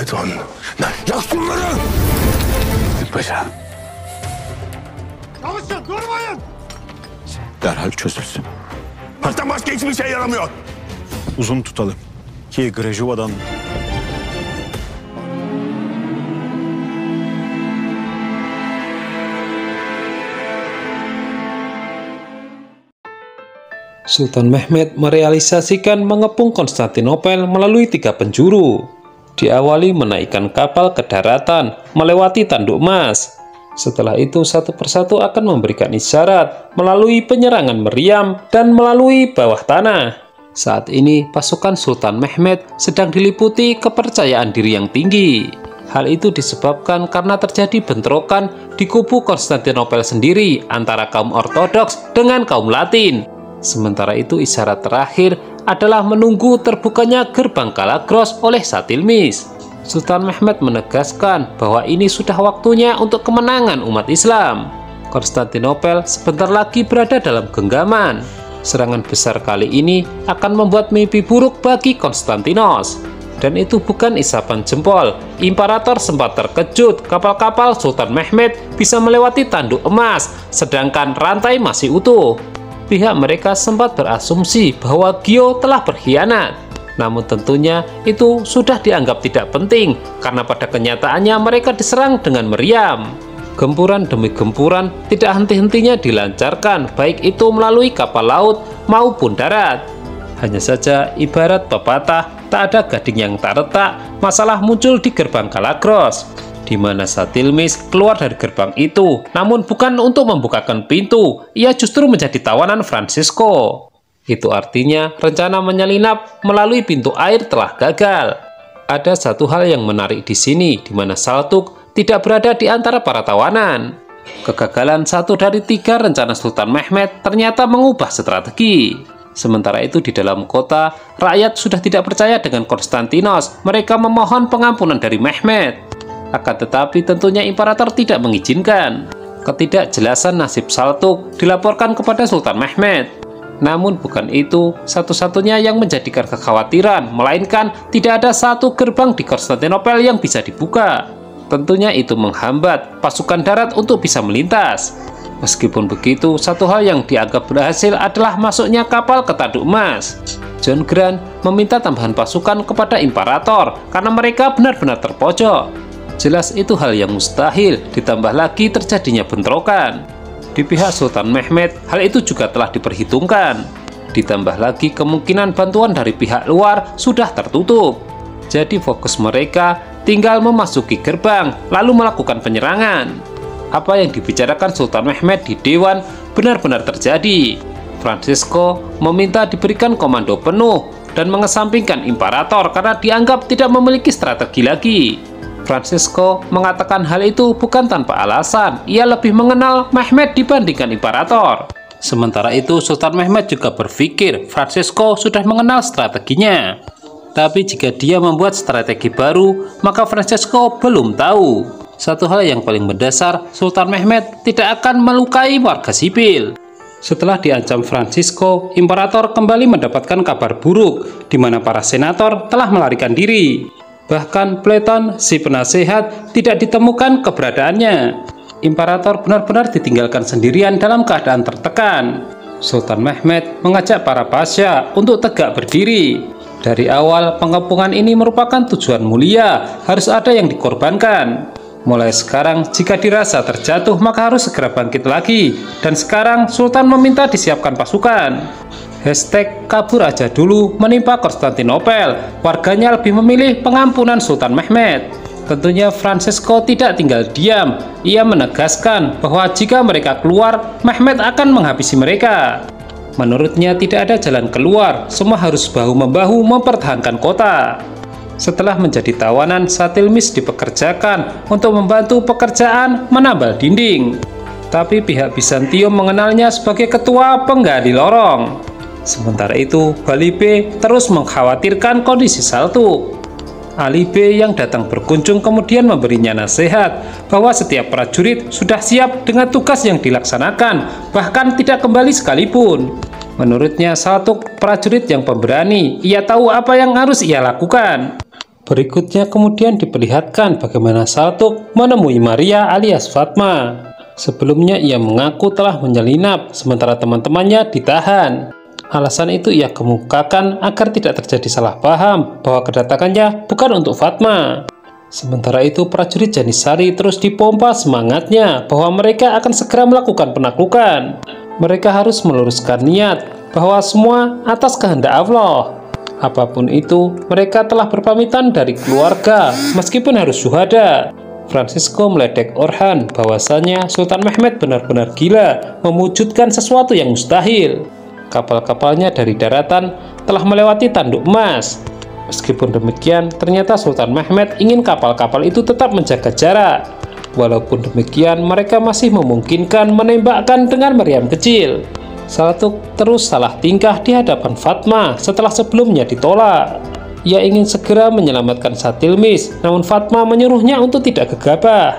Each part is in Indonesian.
Pledon, 날 약속하라! Paşa. Çalışın, durmayın! Derhal çözülsün. Taştan başka hiçbir şey yaramıyor. Uzun tutalım ki Grejuva'dan Sultan Mehmed merealisasikan mengepung Konstantinopel melalui 3 penjuru. Diawali menaikkan kapal ke daratan, melewati Tanduk Emas. Setelah itu satu persatu akan memberikan isyarat melalui penyerangan meriam dan melalui bawah tanah. Saat ini pasukan Sultan Mehmed sedang diliputi kepercayaan diri yang tinggi. Hal itu disebabkan karena terjadi bentrokan di kubu Konstantinopel sendiri antara kaum Ortodoks dengan kaum Latin. Sementara itu isyarat terakhir adalah menunggu terbukanya gerbang Kalagros oleh Satilmis. Sultan Mehmed menegaskan bahwa ini sudah waktunya untuk kemenangan umat Islam. Konstantinopel sebentar lagi berada dalam genggaman. Serangan besar kali ini akan membuat mimpi buruk bagi Konstantinos. Dan itu bukan isapan jempol. Imperator sempat terkejut kapal-kapal Sultan Mehmed bisa melewati Tanduk Emas, sedangkan rantai masih utuh. Pihak mereka sempat berasumsi bahwa Gio telah berkhianat. Namun tentunya itu sudah dianggap tidak penting karena pada kenyataannya mereka diserang dengan meriam. Gempuran demi gempuran tidak henti-hentinya dilancarkan, baik itu melalui kapal laut maupun darat. Hanya saja ibarat pepatah, tak ada gading yang tak retak, masalah muncul di gerbang Kalagros, di mana Satilmis keluar dari gerbang itu, namun bukan untuk membukakan pintu, ia justru menjadi tawanan Francisco. Itu artinya rencana menyelinap melalui pintu air telah gagal. Ada satu hal yang menarik di sini, di mana Saltuk tidak berada di antara para tawanan. Kegagalan 1 dari 3 rencana Sultan Mehmed ternyata mengubah strategi. Sementara itu di dalam kota, rakyat sudah tidak percaya dengan Konstantinos. Mereka memohon pengampunan dari Mehmed. Akan tetapi tentunya imperator tidak mengizinkan. Ketidakjelasan nasib Saltuk dilaporkan kepada Sultan Mehmed. Namun bukan itu satu-satunya yang menjadikan kekhawatiran, melainkan tidak ada satu gerbang di Konstantinopel yang bisa dibuka. Tentunya itu menghambat pasukan darat untuk bisa melintas. Meskipun begitu, satu hal yang dianggap berhasil adalah masuknya kapal ke Tanduk Emas. John Grant meminta tambahan pasukan kepada imperator karena mereka benar-benar terpojok. Jelas itu hal yang mustahil, ditambah lagi terjadinya bentrokan. Di pihak Sultan Mehmed, hal itu juga telah diperhitungkan. Ditambah lagi kemungkinan bantuan dari pihak luar sudah tertutup. Jadi fokus mereka tinggal memasuki gerbang, lalu melakukan penyerangan. Apa yang dibicarakan Sultan Mehmed di Dewan benar-benar terjadi. Francisco meminta diberikan komando penuh dan mengesampingkan imperator karena dianggap tidak memiliki strategi lagi. Francisco mengatakan hal itu bukan tanpa alasan, ia lebih mengenal Mehmed dibandingkan imperator. Sementara itu Sultan Mehmed juga berpikir Francisco sudah mengenal strateginya. Tapi jika dia membuat strategi baru, maka Francisco belum tahu. Satu hal yang paling mendasar, Sultan Mehmed tidak akan melukai warga sipil. Setelah diancam Francisco, imperator kembali mendapatkan kabar buruk, di mana para senator telah melarikan diri. Bahkan Pledon, si penasehat, tidak ditemukan keberadaannya. Imperator benar-benar ditinggalkan sendirian dalam keadaan tertekan. Sultan Mehmed mengajak para pasya untuk tegak berdiri. Dari awal, pengepungan ini merupakan tujuan mulia, harus ada yang dikorbankan. Mulai sekarang, jika dirasa terjatuh, maka harus segera bangkit lagi. Dan sekarang, Sultan meminta disiapkan pasukan. #kabur aja dulu menimpa Konstantinopel. Warganya lebih memilih pengampunan Sultan Mehmed. Tentunya Francisco tidak tinggal diam. Ia menegaskan bahwa jika mereka keluar, Mehmed akan menghabisi mereka. Menurutnya tidak ada jalan keluar, semua harus bahu-membahu mempertahankan kota. Setelah menjadi tawanan, Satilmis dipekerjakan untuk membantu pekerjaan menambal dinding. Tapi pihak Bizantium mengenalnya sebagai ketua penggali lorong. Sementara itu, Balibe terus mengkhawatirkan kondisi Saltuk. Ali B yang datang berkunjung kemudian memberinya nasihat bahwa setiap prajurit sudah siap dengan tugas yang dilaksanakan, bahkan tidak kembali sekalipun. Menurutnya Saltuk prajurit yang pemberani, ia tahu apa yang harus ia lakukan. Berikutnya kemudian diperlihatkan bagaimana Saltuk menemui Maria alias Fatma. Sebelumnya ia mengaku telah menyelinap, sementara teman-temannya ditahan. Alasan itu ia kemukakan agar tidak terjadi salah paham bahwa kedatangannya bukan untuk Fatma. Sementara itu prajurit Janisari terus dipompa semangatnya bahwa mereka akan segera melakukan penaklukan. Mereka harus meluruskan niat bahwa semua atas kehendak Allah. Apapun itu, mereka telah berpamitan dari keluarga meskipun harus syuhada. Francisco meledek Orhan bahwasanya Sultan Mehmed benar-benar gila mewujudkan sesuatu yang mustahil. Kapal-kapalnya dari daratan telah melewati Tanduk Emas. Meskipun demikian, ternyata Sultan Mehmed ingin kapal-kapal itu tetap menjaga jarak. Walaupun demikian, mereka masih memungkinkan menembakkan dengan meriam kecil. Saltuk terus salah tingkah di hadapan Fatma setelah sebelumnya ditolak. Ia ingin segera menyelamatkan Satilmis, namun Fatma menyuruhnya untuk tidak gegabah.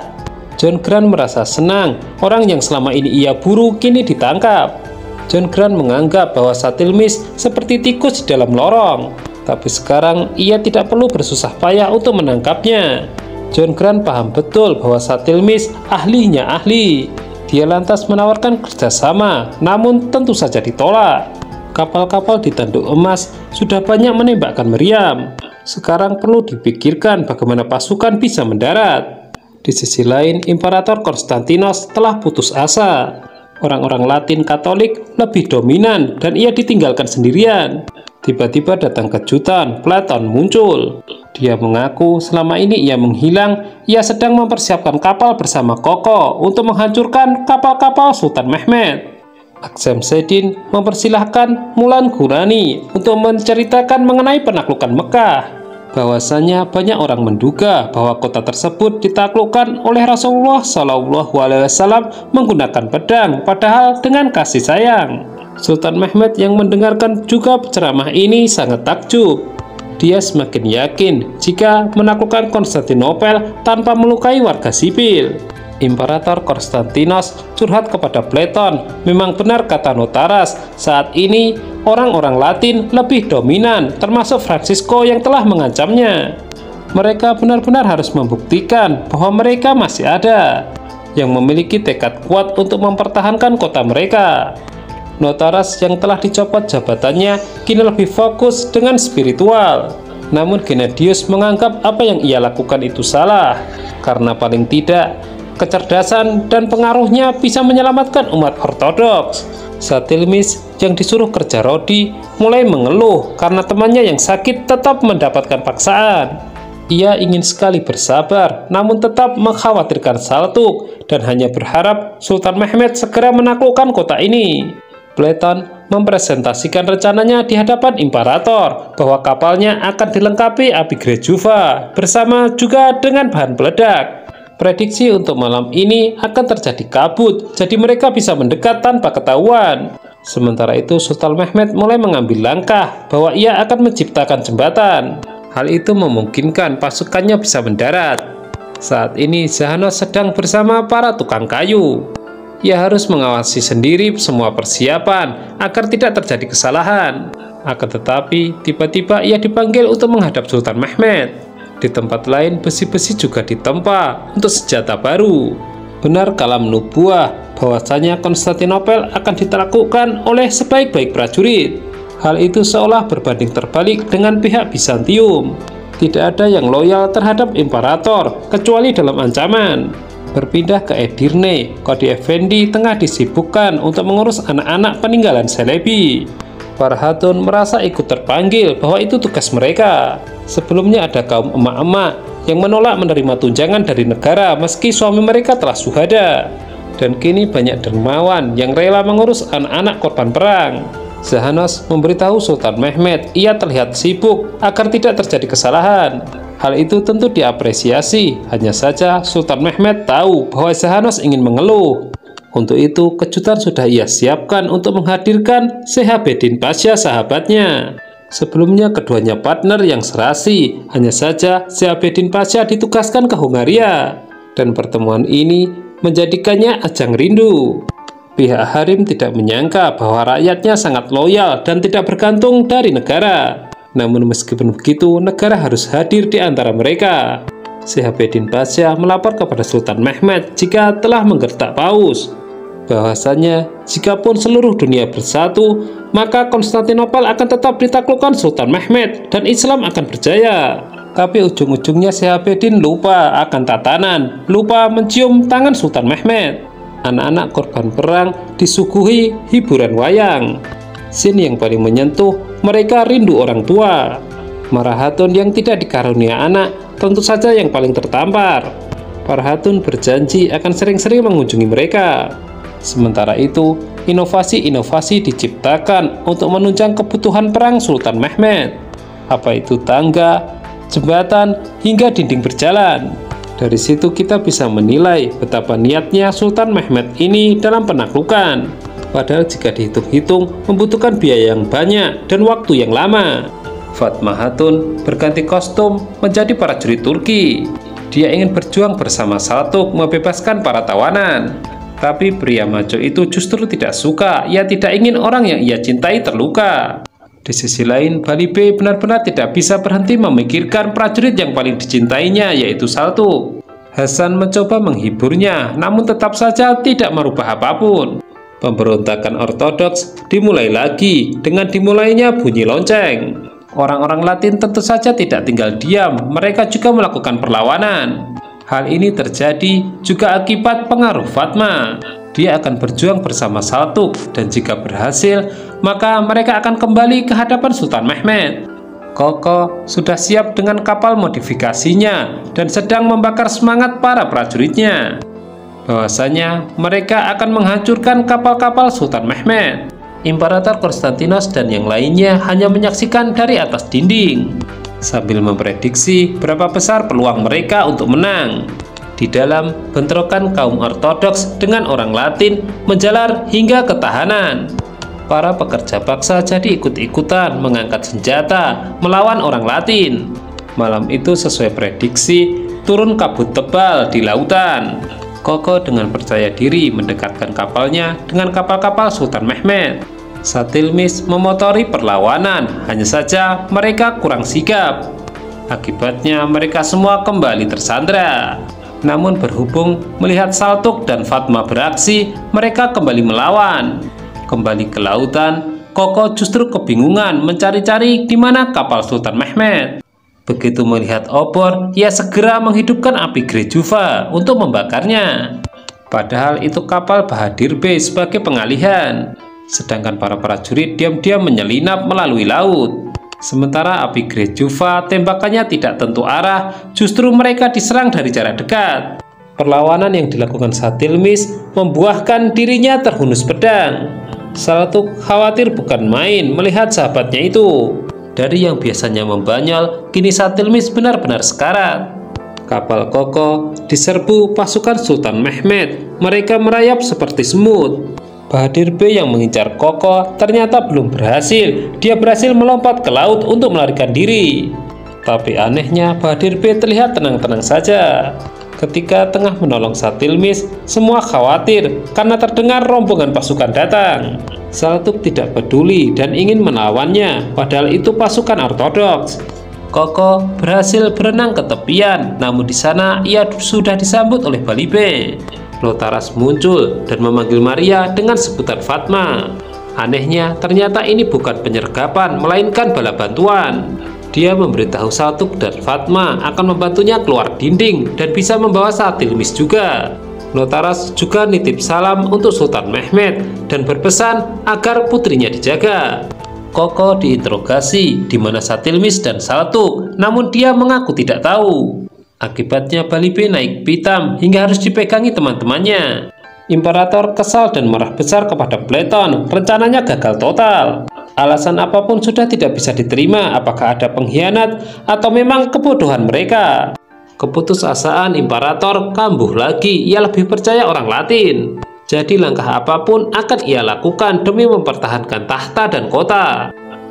John Grant merasa senang, orang yang selama ini ia buru kini ditangkap. John Grant menganggap bahwa Satilmis seperti tikus di dalam lorong, tapi sekarang ia tidak perlu bersusah payah untuk menangkapnya. John Grant paham betul bahwa Satilmis ahlinya ahli. Dia lantas menawarkan kerjasama, namun tentu saja ditolak. Kapal-kapal di Tanduk Emas sudah banyak menembakkan meriam. Sekarang perlu dipikirkan bagaimana pasukan bisa mendarat. Di sisi lain, Imperator Konstantinos telah putus asa. Orang-orang Latin Katolik lebih dominan dan ia ditinggalkan sendirian. Tiba-tiba datang kejutan, Platon muncul. Dia mengaku selama ini ia menghilang, ia sedang mempersiapkan kapal bersama Koko untuk menghancurkan kapal-kapal Sultan Mehmed. Aksem Sedin mempersilahkan Mulan Ghurani untuk menceritakan mengenai penaklukan Mekah. Bahwasanya banyak orang menduga bahwa kota tersebut ditaklukkan oleh Rasulullah SAW menggunakan pedang, padahal dengan kasih sayang. Sultan Mehmed yang mendengarkan juga ceramah ini sangat takjub. Dia semakin yakin jika menaklukkan Konstantinopel tanpa melukai warga sipil. Imperator Konstantinos curhat kepada Platon. Memang benar kata Notaras, saat ini orang-orang Latin lebih dominan, termasuk Francisco yang telah mengancamnya. Mereka benar-benar harus membuktikan bahwa mereka masih ada, yang memiliki tekad kuat untuk mempertahankan kota mereka. Notaras yang telah dicopot jabatannya kini lebih fokus dengan spiritual. Namun Gennadius menganggap apa yang ia lakukan itu salah, karena paling tidak kecerdasan dan pengaruhnya bisa menyelamatkan umat ortodoks. Satilmis yang disuruh kerja rodi mulai mengeluh karena temannya yang sakit tetap mendapatkan paksaan. Ia ingin sekali bersabar, namun tetap mengkhawatirkan Saltuk dan hanya berharap Sultan Mehmed segera menaklukkan kota ini. Platon mempresentasikan rencananya di hadapan Imperator bahwa kapalnya akan dilengkapi api Grejuva bersama juga dengan bahan peledak. Prediksi untuk malam ini akan terjadi kabut, jadi mereka bisa mendekat tanpa ketahuan. Sementara itu Sultan Mehmed mulai mengambil langkah bahwa ia akan menciptakan jembatan. Hal itu memungkinkan pasukannya bisa mendarat. Saat ini Zahanos sedang bersama para tukang kayu. Ia harus mengawasi sendiri semua persiapan agar tidak terjadi kesalahan. Akan tetapi tiba-tiba ia dipanggil untuk menghadap Sultan Mehmed. Di tempat lain besi-besi juga ditempa untuk senjata baru. Benar kalam nubuah bahwasanya Konstantinopel akan ditaklukkan oleh sebaik-baik prajurit. Hal itu seolah berbanding terbalik dengan pihak Bizantium. Tidak ada yang loyal terhadap Imperator kecuali dalam ancaman. Berpindah ke Edirne, Kodi Effendi tengah disibukkan untuk mengurus anak-anak peninggalan Selebi. Para Hatun merasa ikut terpanggil bahwa itu tugas mereka. Sebelumnya ada kaum emak-emak yang menolak menerima tunjangan dari negara meski suami mereka telah syuhada. Dan kini banyak dermawan yang rela mengurus anak-anak korban perang. Zahanos memberitahu Sultan Mehmed ia terlihat sibuk agar tidak terjadi kesalahan. Hal itu tentu diapresiasi, hanya saja Sultan Mehmed tahu bahwa Zahanos ingin mengeluh. Untuk itu, kejutan sudah ia siapkan untuk menghadirkan Sehabedin Pasha sahabatnya. Sebelumnya keduanya partner yang serasi, hanya saja Sehabedin Pasha ditugaskan ke Hungaria. Dan pertemuan ini menjadikannya ajang rindu. Pihak Harim tidak menyangka bahwa rakyatnya sangat loyal dan tidak bergantung dari negara. Namun meskipun begitu, negara harus hadir di antara mereka. Syihabuddin Pasha melapor kepada Sultan Mehmed jika telah menggertak Paus, bahwasanya jikapun seluruh dunia bersatu, maka Konstantinopel akan tetap ditaklukkan Sultan Mehmed dan Islam akan berjaya. Tapi ujung-ujungnya Syihabuddin lupa akan tatanan, lupa mencium tangan Sultan Mehmed. Anak-anak korban perang disuguhi hiburan wayang. Scene yang paling menyentuh, mereka rindu orang tua. Marah Hatun yang tidak dikarunia anak tentu saja yang paling tertampar. Para Hatun berjanji akan sering-sering mengunjungi mereka. Sementara itu, inovasi-inovasi diciptakan untuk menunjang kebutuhan perang Sultan Mehmed. Apa itu tangga, jembatan, hingga dinding berjalan. Dari situ kita bisa menilai betapa niatnya Sultan Mehmed ini dalam penaklukan. Padahal jika dihitung-hitung membutuhkan biaya yang banyak dan waktu yang lama. Fatmah Hatun berganti kostum menjadi prajurit Turki. Dia ingin berjuang bersama Saltuk membebaskan para tawanan. Tapi pria maco itu justru tidak suka. Ia tidak ingin orang yang ia cintai terluka. Di sisi lain, Bali Bey benar-benar tidak bisa berhenti memikirkan prajurit yang paling dicintainya, yaitu Saltuk. Hasan mencoba menghiburnya, namun tetap saja tidak merubah apapun. Pemberontakan ortodoks dimulai lagi dengan dimulainya bunyi lonceng. Orang-orang Latin tentu saja tidak tinggal diam, mereka juga melakukan perlawanan. Hal ini terjadi juga akibat pengaruh Fatmah. Dia akan berjuang bersama Saltuk, dan jika berhasil, maka mereka akan kembali ke hadapan Sultan Mehmed. Koko sudah siap dengan kapal modifikasinya dan sedang membakar semangat para prajuritnya. Bahwasanya mereka akan menghancurkan kapal-kapal Sultan Mehmed. Imperator Konstantinos dan yang lainnya hanya menyaksikan dari atas dinding, sambil memprediksi berapa besar peluang mereka untuk menang. Di dalam bentrokan kaum ortodoks dengan orang Latin menjalar hingga ketahanan. Para pekerja paksa jadi ikut-ikutan mengangkat senjata melawan orang Latin. Malam itu sesuai prediksi, turun kabut tebal di lautan. Koko dengan percaya diri mendekatkan kapalnya dengan kapal-kapal Sultan Mehmed. Satilmis memotori perlawanan, hanya saja mereka kurang sigap. Akibatnya mereka semua kembali tersandra. Namun berhubung melihat Saltuk dan Fatmah beraksi, mereka kembali melawan. Kembali ke lautan, Koko justru kebingungan mencari-cari di mana kapal Sultan Mehmed. Begitu melihat obor, ia segera menghidupkan api Grejuva untuk membakarnya. Padahal itu kapal Bahadir Bey sebagai pengalihan. Sedangkan para prajurit diam-diam menyelinap melalui laut. Sementara api Grejuva tembakannya tidak tentu arah, justru mereka diserang dari jarak dekat. Perlawanan yang dilakukan Satilmis membuahkan dirinya terhunus pedang. Saltuk khawatir bukan main melihat sahabatnya itu. Dari yang biasanya membanyol, kini Satilmis benar-benar sekarat. Kapal Koko diserbu pasukan Sultan Mehmed. Mereka merayap seperti semut. Bahadir Bey yang mengincar Koko ternyata belum berhasil. Dia berhasil melompat ke laut untuk melarikan diri. Tapi anehnya Bahadir Bey terlihat tenang-tenang saja. Ketika tengah menolong Satilmis, semua khawatir karena terdengar rombongan pasukan datang. Saltuk tidak peduli dan ingin melawannya, padahal itu pasukan ortodoks. Koko berhasil berenang ke tepian, namun di sana ia sudah disambut oleh Bali Bey. Lotaras muncul dan memanggil Maria dengan sebutan Fatmah. Anehnya, ternyata ini bukan penyergapan, melainkan bala bantuan. Dia memberitahu Saltuk dan Fatmah akan membantunya keluar dinding dan bisa membawa Satilmis juga. Lotaras juga nitip salam untuk Sultan Mehmed dan berpesan agar putrinya dijaga. Koko diinterogasi di mana Satilmis dan Saltuk, namun dia mengaku tidak tahu. Akibatnya Bali Bey naik pitam hingga harus dipegangi teman-temannya. Imperator kesal dan marah besar kepada Platon, rencananya gagal total. Alasan apapun sudah tidak bisa diterima, apakah ada pengkhianat atau memang kebodohan mereka. Keputusasaan Imperator kambuh lagi, ia lebih percaya orang Latin. Jadi langkah apapun akan ia lakukan demi mempertahankan tahta dan kota.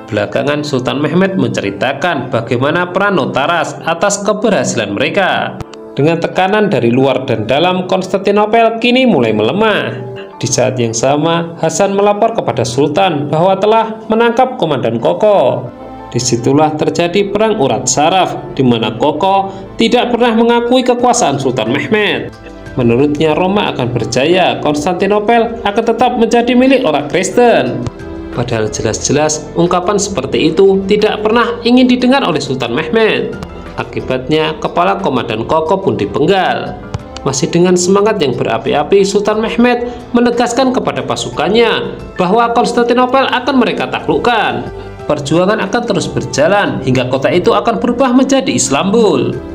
Belakangan Sultan Mehmed menceritakan bagaimana peran Notaras atas keberhasilan mereka. Dengan tekanan dari luar dan dalam, Konstantinopel kini mulai melemah. Di saat yang sama, Hasan melapor kepada Sultan bahwa telah menangkap Komandan Koko. Disitulah terjadi perang urat saraf, di mana Koko tidak pernah mengakui kekuasaan Sultan Mehmed. Menurutnya Roma akan berjaya, Konstantinopel akan tetap menjadi milik orang Kristen. Padahal jelas-jelas ungkapan seperti itu tidak pernah ingin didengar oleh Sultan Mehmed. Akibatnya kepala komandan Koko pun dipenggal. Masih dengan semangat yang berapi-api, Sultan Mehmed menegaskan kepada pasukannya bahwa Konstantinopel akan mereka taklukkan. Perjuangan akan terus berjalan hingga kota itu akan berubah menjadi Istanbul.